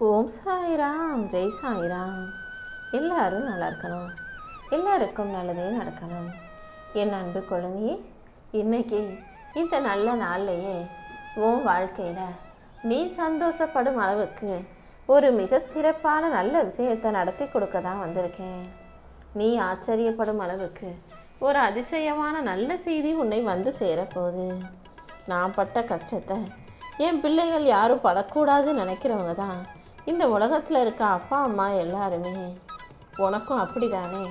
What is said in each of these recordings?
ஓம் சாய்ராம், ஜெய் சாய்ராம். எல்லாரும் நல்லா இருக்கணும், எல்லாருக்கும் நல்லதே நடக்கணும். என் அன்பு குழந்தையே, இன்னைக்கு இந்த நல்ல நாள்லையே உன் வாழ்க்கையில் நீ சந்தோஷப்படும் அளவுக்கு ஒரு மிகச்சிறப்பான நல்ல விஷயத்தை நடத்தி கொடுக்க தான் வந்திருக்கேன். நீ ஆச்சரியப்படும் அளவுக்கு ஒரு அதிசயமான நல்ல செய்தி உன்னை வந்து சேரப்போகுது. நான் பட்ட கஷ்டத்தை என் பிள்ளைகள் யாரும் படக்கூடாதுன்னு நினைக்கிறவங்க தான் இந்த உலகத்தில் இருக்க அப்பா அம்மா எல்லாருமே. உனக்கும் அப்படிதானே?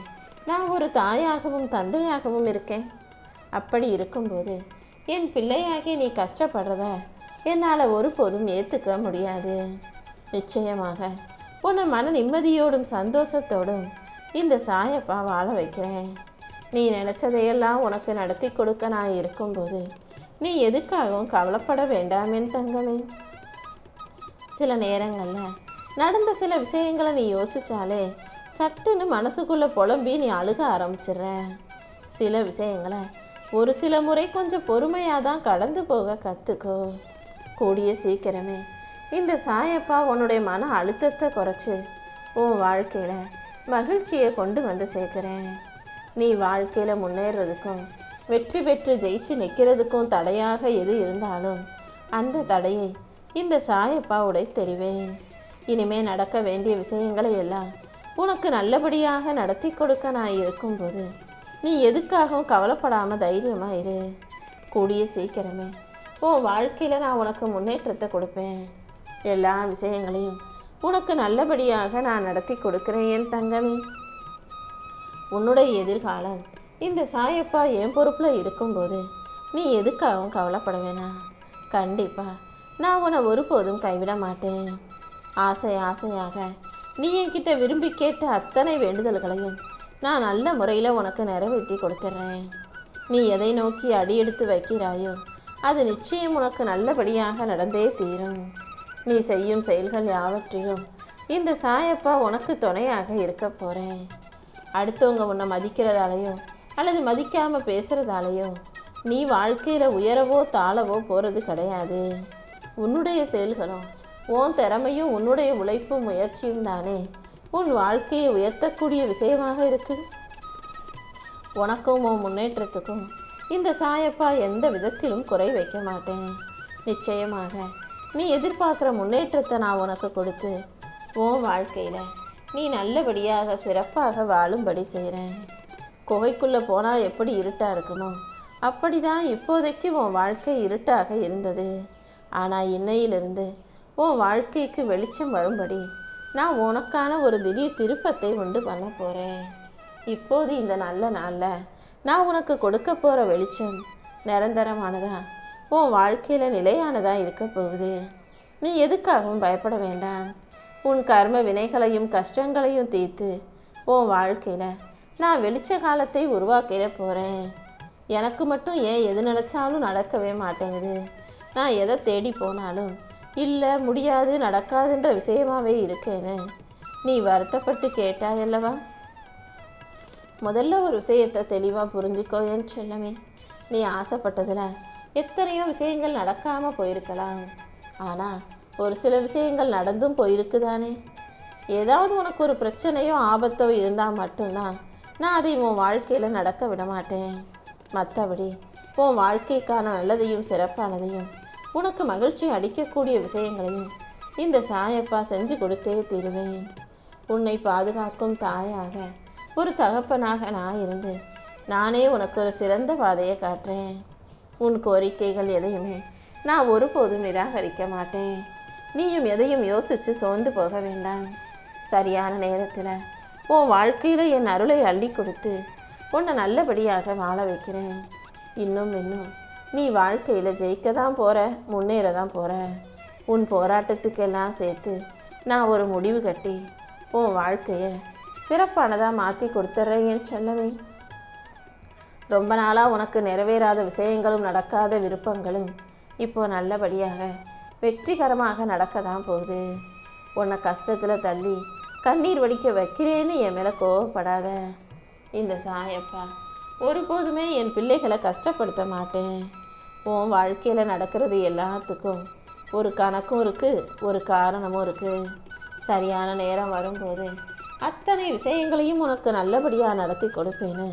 நான் ஒரு தாயாகவும் தந்தையாகவும் இருக்கேன். அப்படி இருக்கும்போது என் பிள்ளையாகி நீ கஷ்டப்படுறத என்னால் ஒருபோதும் ஏற்றுக்க முடியாது. நிச்சயமாக உன்னை மன நிம்மதியோடும் சந்தோஷத்தோடும் இந்த சாயப்பா வாழ வைக்கிறேன். நீ நினச்சதையெல்லாம் உனக்கு நடத்தி கொடுக்க நான் இருக்கும்போது நீ எதுக்காகவும் கவலைப்பட வேண்டாம் என் தங்கமே. சில நேரங்களில் நடந்த சில விஷயங்களை நீ யோசிச்சாலே சட்டுன்னு மனசுக்குள்ளே புலம்பி நீ அழுக ஆரம்பிச்சிடுற. சில விஷயங்களை ஒரு சில முறை கொஞ்சம் பொறுமையாக தான் கடந்து போக கற்றுக்கோ. கூடிய சீக்கிரமே இந்த சாயப்பா உன்னுடைய மன அழுத்தத்தை குறைச்சி உன் வாழ்க்கையில் மகிழ்ச்சியை கொண்டு வந்து சேர்க்குறேன். நீ வாழ்க்கையில் முன்னேறதுக்கும் வெற்றி பெற்று ஜெயிச்சு நிற்கிறதுக்கும் தடையாக எது இருந்தாலும் அந்த தடையை இந்த சாயப்பா உடை தெரிவேன். இனிமே நடக்க வேண்டிய விஷயங்களை எல்லாம் உனக்கு நல்லபடியாக நடத்தி கொடுக்க நான் இருக்கும்போது நீ எதுக்காகவும் கவலைப்படாமல் தைரியமாக இரு. கூடிய சீக்கிரமே உன் வாழ்க்கையில் நான் உனக்கு முன்னேற்றத்தை கொடுப்பேன். எல்லா விஷயங்களையும் உனக்கு நல்லபடியாக நான் நடத்தி கொடுக்குறேன் என் தங்கமே. உன்னுடைய எதிர்காலம் இந்த சாயப்பா என் பொறுப்பில் இருக்கும்போது நீ எதுக்காகவும் கவலைப்பட வேணாம். கண்டிப்பாக நான் உன்னை ஒருபோதும் கைவிட மாட்டேன். ஆசையாக நீ என்கிட்ட விரும்பி கேட்ட அத்தனை வேண்டுதல்களையும் நான் நல்ல முறையில் உனக்கு நிறைவேற்றி கொடுத்துட்றேன். நீ எதை நோக்கி அடியெடுத்து வைக்கிறாயோ அது நிச்சயம் உனக்கு நல்லபடியாக நடந்தே தீரும். நீ செய்யும் செயல்கள் யாவற்றிலும் இந்த சாயப்பா உனக்கு துணையாக இருக்க போகிறேன். அடுத்தவங்க உன்னை மதிக்கிறதாலேயோ அல்லது மதிக்காமல் பேசுகிறதாலேயோ நீ வாழ்க்கையில் உயரவோ தாழவோ போகிறது கிடையாது. உன்னுடைய செயல்களும் உன் திறமையும் உன்னுடைய உழைப்பும் முயற்சியும் தானே உன் வாழ்க்கையை உயர்த்தக்கூடிய விஷயமாக இருக்கு. உனக்கும் உன் முன்னேற்றத்துக்கும் இந்த சாயப்பா எந்த விதத்திலும் குறை வைக்க மாட்டேன். நிச்சயமாக நீ எதிர்பார்க்குற முன்னேற்றத்தை நான் உனக்கு கொடுத்து உன் வாழ்க்கையில் நீ நல்லபடியாக சிறப்பாக வாழும்படி செய்கிறேன். குகைக்குள்ளே போனால் எப்படி இருட்டாக இருக்குமோ அப்படி தான் இப்போதைக்கு உன் வாழ்க்கை இருட்டாக இருந்தது. ஆனால் இன்னையிலிருந்து உன் வாழ்க்கைக்கு வெளிச்சம் வரும்படி நான் உனக்கான ஒரு திடீர் திருப்பத்தை உண்டு பண்ண போகிறேன். இப்போது இந்த நல்ல நாளில் நான் உனக்கு கொடுக்க போகிற வெளிச்சம் நிரந்தரமானதா உன் வாழ்க்கையில் நிலையானதாக இருக்க போகுது. நீ எதுக்காகவும் பயப்பட வேண்டாம். உன் கர்ம வினைகளையும் கஷ்டங்களையும் தீர்த்து உன் வாழ்க்கையில் நான் வெளிச்ச காலத்தை உருவாக்கிட போகிறேன். எனக்கு மட்டும் ஏன் எது நினச்சாலும் நடக்கவே மாட்டேங்குது, நான் எதை தேடி போனாலும் இல்லை முடியாது நடக்காதுன்ற விஷயமாகவே இருக்கேன்னு நீ வருத்தப்பட்டு கேட்டாய் அல்லவா? முதல்ல ஒரு விஷயத்தை தெளிவாக புரிஞ்சுக்கோ என் செல்லமே. நீ ஆசைப்பட்டதில் எத்தனையோ விஷயங்கள் நடக்காமல் போயிருக்கலாம். ஆனால் ஒரு சில விஷயங்கள் நடந்தும் போயிருக்குதானே. ஏதாவது உனக்கு ஒரு பிரச்சனையோ ஆபத்தோ இருந்தால் மட்டும்தான் நான் அதை உன் வாழ்க்கையில் நடக்க விட மாட்டேன். மற்றபடி உன் வாழ்க்கைக்கான நல்லதையும் சிறப்பானதையும் உனக்கு மகிழ்ச்சி அளிக்கக்கூடிய விஷயங்களையும் இந்த சாயப்பா செஞ்சு கொடுத்தே தீருவேன். உன்னை பாதுகாக்கும் தாயாக ஒரு தகப்பனாக நான் இருந்து நானே உனக்கு ஒரு சிறந்த பாதையை காட்டுறேன். உன் கோரிக்கைகள் எதையுமே நான் ஒருபோதும் நிராகரிக்க மாட்டேன். நீயும் எதையும் யோசித்து சோர்ந்து போக வேண்டாம். சரியான நேரத்தில் உன் வாழ்க்கையில் என் அருளை அள்ளி கொடுத்து உன்னை நல்லபடியாக வாழ வைக்கிறேன். இன்னும் நீ வாழ்க்கையில் ஜெயிக்க தான் போகிற, முன்னேற தான் போகிற. உன் போராட்டத்துக்கெல்லாம் சேர்த்து நான் ஒரு முடிவு கட்டி உன் வாழ்க்கையை சிறப்பானதாக மாற்றி கொடுத்துட்றேன் என் செல்லவே. ரொம்ப நாளாக உனக்கு நிறைவேறாத விஷயங்களும் நடக்காத விருப்பங்களும் இப்போ நல்லபடியாக வெற்றிகரமாக நடக்க தான் போகுது. உன்னை கஷ்டத்தில் தள்ளி கண்ணீர் வடிக்க வைக்கிறேன்னு என் மேலே கோவப்படாத. இந்த சாயப்பா ஒருபோதுமே என் பிள்ளைகளை கஷ்டப்படுத்த மாட்டேன். உன் வாழ்க்கையில் நடக்கிறது எல்லாத்துக்கும் ஒரு கணக்கும் இருக்குது, ஒரு காரணமும் இருக்குது. சரியான நேரம் வரும்போது அத்தனை விஷயங்களையும் உனக்கு நல்லபடியாக நடத்தி கொடுப்பேன்னு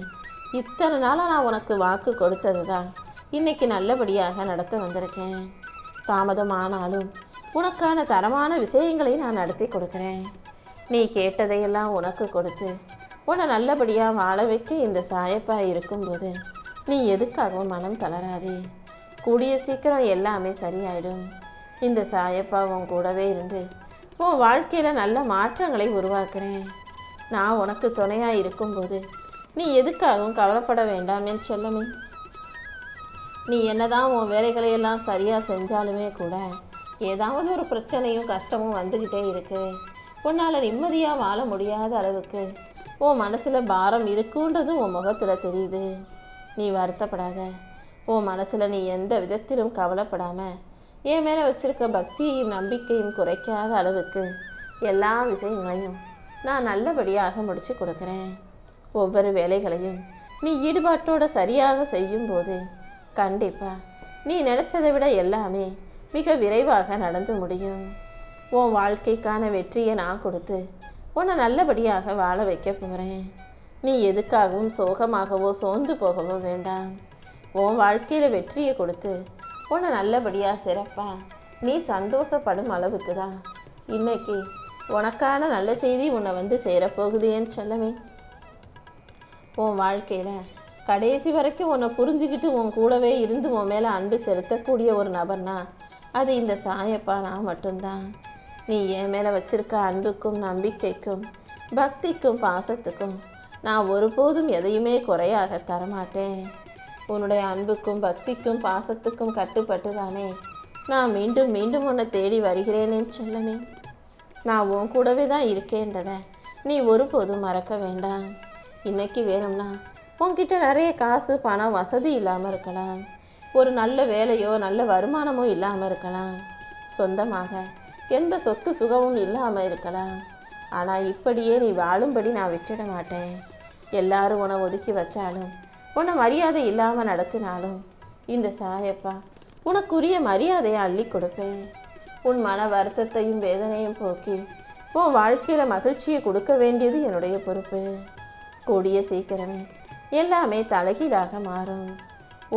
இத்தனை நாளாக நான் உனக்கு வாக்கு கொடுத்தது தான் இன்னைக்கு நல்லபடியாக நடத்த வந்திருக்கேன். தாமதமானாலும் உனக்கான தரமான விஷயங்களை நான் நடத்தி கொடுக்குறேன். நீ கேட்டதையெல்லாம் உனக்கு கொடுத்து உன்னை நல்லபடியாக வாழ வைக்க இந்த சாயப்பா இருக்கும்போது நீ எதுக்காகவும் மனம் தளராதே. கூடிய சீக்கிரம் எல்லாமே சரியாயிடும். இந்த சாயப்பா உன் கூடவே இருந்து உன் வாழ்க்கையில் நல்ல மாற்றங்களை உருவாக்குறேன். நான் உனக்கு துணையாக இருக்கும்போது நீ எதுக்காகவும் கவலைப்பட வேண்டாம் என் செல்லமே. நீ என்னதான் உன் வேலைகளையெல்லாம் சரியாக செஞ்சாலுமே கூட ஏதாவது ஒரு பிரச்சனையும் கஷ்டமும் வந்துக்கிட்டே இருக்கு. உன்னால் நிம்மதியாக வாழ முடியாத அளவுக்கு உன் மனசில் பாரம் இருக்குன்றது உன் முகத்தில் தெரியுது. நீ வருத்தப்படாத. உன் மனசில் நீ எந்த விதத்திலும் கவலைப்படாமல் என் மேலே வச்சிருக்க பக்தியையும் நம்பிக்கையும் குறைக்காத அளவுக்கு எல்லா விஷயங்களையும் நான் நல்லபடியாக முடித்து கொடுக்குறேன். ஒவ்வொரு வேலைகளையும் நீ ஈடுபாட்டோடு சரியாக செய்யும்போது கண்டிப்பாக நீ நினச்சதை விட எல்லாமே மிக விரைவாக நடந்து முடியும். உன் வாழ்க்கைக்கான வெற்றியை நான் கொடுத்து உன்னை நல்லபடியாக வாழ வைக்க போகிறேன். நீ எதுக்காகவும் சோகமாகவோ சோர்ந்து போகவோ வேண்டாம். உன் வாழ்க்கையில் வெற்றியை கொடுத்து உன்னை நல்லபடியாக சிறப்பா நீ சந்தோஷப்படும் அளவுக்கு தான் இன்னைக்கு உனக்கான நல்ல செய்தி உன்னை வந்து சேரப்போகுது என் செல்லமே. உன் வாழ்க்கையில் கடைசி வரைக்கும் உன்னை புரிஞ்சுக்கிட்டு உன் கூடவே இருந்து உன் மேலே அன்பு செலுத்தக்கூடிய ஒரு நபர்னா அது இந்த சாயப்பா நான் மட்டும்தான். நீ என் மேலே வச்சிருக்க அன்புக்கும் நம்பிக்கைக்கும் பக்திக்கும் பாசத்துக்கும் நான் ஒருபோதும் எதையுமே குறையாக தரமாட்டேன். உன்னுடைய அன்புக்கும் பக்திக்கும் பாசத்துக்கும் கட்டுப்பட்டு தானே நான் மீண்டும் மீண்டும் உன்னை தேடி வருகிறேனே செல்லமே. நான் உன் கூடவே தான் இருக்கேன்றதை நீ ஒருபோதும் மறக்க வேண்டாம். இன்னைக்கு வேணும்னா உன்கிட்ட நிறைய காசு பணம் வசதி இல்லாமல் இருக்கலாம். ஒரு நல்ல வேலையோ நல்ல வருமானமோ இல்லாமல் இருக்கலாம். சொந்தமாக எந்த சொத்து சுகமும் இல்லாமல் இருக்கலாம். ஆனால் இப்படியே நீ வாழும்படி நான் விட்டுட மாட்டேன். எல்லாரும் உன்னை ஒதுக்கி வச்சாலும் உன்னை மரியாதை இல்லாமல் நடத்தினாலும் இந்த சாயப்பா உனக்குரிய மரியாதையை அள்ளி கொடுப்பேன். உன் மன வருத்தத்தையும் வேதனையும் போக்கி உன் வாழ்க்கையில் மகிழ்ச்சியை கொடுக்க வேண்டியது என்னுடைய பொறுப்பு. கூடிய சீக்கிரமே எல்லாமே தலைகீழாக மாறும்.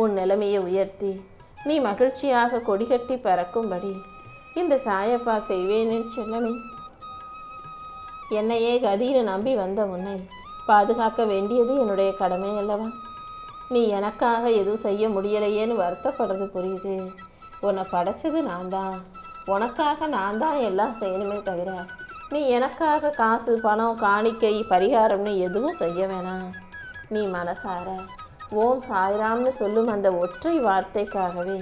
உன் நிலைமையை உயர்த்தி நீ மகிழ்ச்சியாக கொடிகட்டி பறக்கும்படி இந்த சாயப்பா செய்வேன் என் செல்லமே. என்னையே கதின்னு நம்பி வந்த உன்னை பாதுகாக்க வேண்டியது என்னுடைய கடமை அல்லவா? நீ எனக்காக எதுவும் செய்ய முடியலையேன்னு வருத்தப்படுறது புரியுது. உன்னை படைச்சது நான் தான். உனக்காக நான் தான் எல்லாம் செய்யணுமே தவிர நீ எனக்காக காசு பணம் காணிக்கை பரிகாரம்னு எதுவும் செய்ய வேணாம். நீ மனசார ஓம் சாய்ராம்னு சொல்லும் அந்த ஒற்றை வார்த்தைக்காகவே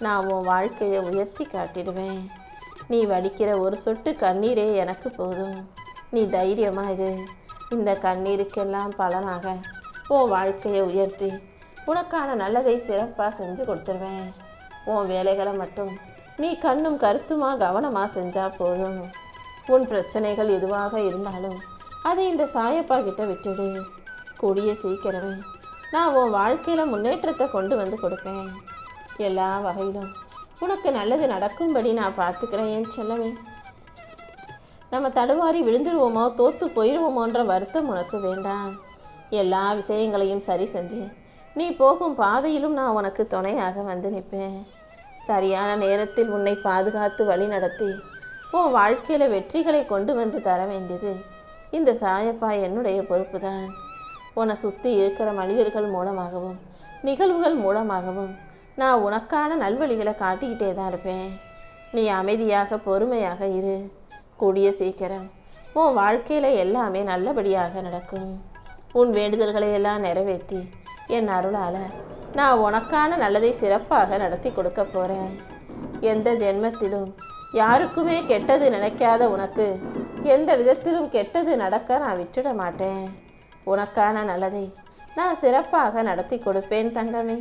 நான் உன் வாழ்க்கையை உயர்த்தி காட்டிடுவேன். நீ வடிக்கிற ஒரு சொட்டு கண்ணீரே எனக்கு போதும். நீ தைரியமாக இரு. இந்த கண்ணீருக்கெல்லாம் பலனாக உன் வாழ்க்கையை உயர்த்தி உனக்கான நல்லதை சிறப்பாக செஞ்சு கொடுத்துருவேன். உன் வேலைகளை மட்டும் நீ கண்ணும் கருத்துமா கவனமாக செஞ்சால் போதும். உன் பிரச்சனைகள் எதுவாக இருந்தாலும் அதை இந்த சாயப்பா கிட்ட விட்டுடு. கூடிய சீக்கிரமே நான் உன் வாழ்க்கையில் முன்னேற்றத்தை கொண்டு வந்து கொடுப்பேன். எல்லா வகையிலும் உனக்கு நல்லது நடக்கும்படி நான் பார்த்துக்கிறேன் என் செல்லமே. நம்ம தடுமாறி விழுந்துருவோமோ தோற்று போயிடுவோமோன்ற வருத்தம் உனக்கு வேண்டாம். எல்லா விஷயங்களையும் சரி செஞ்சு நீ போகும் பாதையிலும் நான் உனக்கு துணையாக வந்து நிற்பேன். சரியான நேரத்தில் உன்னை பாதுகாத்து வழி நடத்தி உன் வாழ்க்கையில் வெற்றிகளை கொண்டு வந்து தர வேண்டியது இந்த சாயப்பா என்னுடைய பொறுப்பு தான். உன்னை சுற்றி இருக்கிற மனிதர்கள் மூலமாகவும் நிகழ்வுகள் மூலமாகவும் நான் உனக்கான நல்வழிகளை காட்டிக்கிட்டே தான் இருப்பேன். நீ அமைதியாக பொறுமையாக இரு. கூடிய சீக்கிரம் உன் வாழ்க்கையில் எல்லாமே நல்லபடியாக நடக்கும். உன் வேண்டுதல்களை எல்லாம் நிறைவேற்றி என் அருளால் நான் உனக்கான நல்லதை சிறப்பாக நடத்தி கொடுக்க போகிறேன். எந்த ஜென்மத்திலும் யாருக்குமே கெட்டது நினைக்காத உனக்கு எந்த விதத்திலும் கெட்டது நடக்க நான் விட்டுட மாட்டேன். உனக்கான நல்லதை நான் சிறப்பாக நடத்தி கொடுப்பேன் தங்கமே.